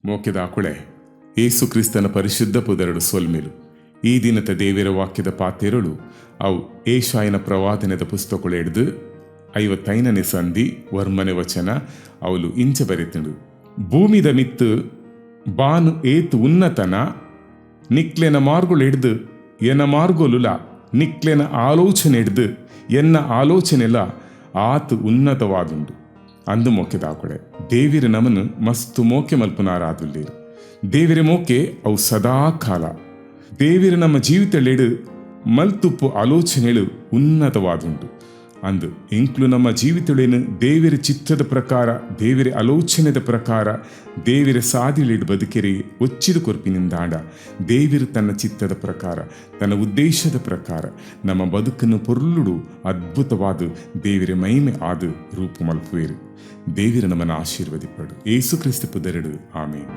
ಮೋಕೆದಾಕುಳೆ ಏಸು ಕ್ರಿಸ್ತನ ಪರಿಶುದ್ಧ ಪುದರಡು ಸೊಲ್ಮೆಲು ಈ ದಿನದ ದೇವರ ವಾಕ್ಯದ ಪಾತೆರಳು ಅವು ಏಷಾಯನ ಪ್ರವಾದನೆದ ಪುಸ್ತಕಗಳು ಹಿಡ್ದು 55ನೇ ಸಂಧಿ ವರ್ಮನೆ ವಚನ ಅವಳು ಇಂಚ ಬರೆತಿಂಡು. ಭೂಮಿದ ಮಿತ್ತು ಬಾನು ಏತು ಉನ್ನತನ ನಿಕ್ಲೆನ ಮಾರ್ಗುಳು ಹಿಡ್ದು ಎನ್ನ ಮಾರ್ಗೋಲುಲ ನಿಕ್ಲೆನ ಆಲೋಚನೆ ಹಿಡ್ದು ಎನ್ನ ಆಲೋಚನೆಲ ಆತು ಉನ್ನತವಾದುಂಡು ಅಂದು ಮೊಕ್ಕೆದಾಕೊಳೆ. ದೇವಿರ ನಮನು ಮಸ್ತು ಮೋಕೆ ಮಲ್ಪುನಾರಾದುಲ್ಲೇರು. ದೇವಿರ ಮೋಕೆ ಅವು ಸದಾ ಕಾಲ. ದೇವಿರ ನಮ್ಮ ಜೀವಿತಳೆಡು ಮಲ್ತುಪ್ಪು ಆಲೋಚನೆಗಳು ಉನ್ನತವಾದುಂಡು ಅಂದು ಎಂಕ್ಲು ನಮ್ಮ ಜೀವಿತಳೇನು ದೇವಿರ ಚಿತ್ತದ ಪ್ರಕಾರ, ದೇವಿರ ಆಲೋಚನೆದ ಪ್ರಕಾರ, ದೇವಿರ ಸಾದಿಲಿಡು ಬದುಕೆರೆ ಒಚ್ಚಿದ ಕೊರ್ಪಿನಿಂದಾಂಡ ದೇವಿರು ತನ್ನ ಚಿತ್ತದ ಪ್ರಕಾರ, ತನ್ನ ಉದ್ದೇಶದ ಪ್ರಕಾರ ನಮ್ಮ ಬದುಕನ್ನು ಪೊರ್ಲುಡು ಅದ್ಭುತವಾದ ದೇವಿರ ಮಹಿಮೆ ಆದು ರೂಪು ಮಲ್ಪುವೇರು. ದೇವಿರ ನಮ್ಮನ್ನು ಆಶೀರ್ವದಿಪಡು. ಏಸು ಕ್ರಿಸ್ತ ಪುದರಡು. ಆಮೇನ್.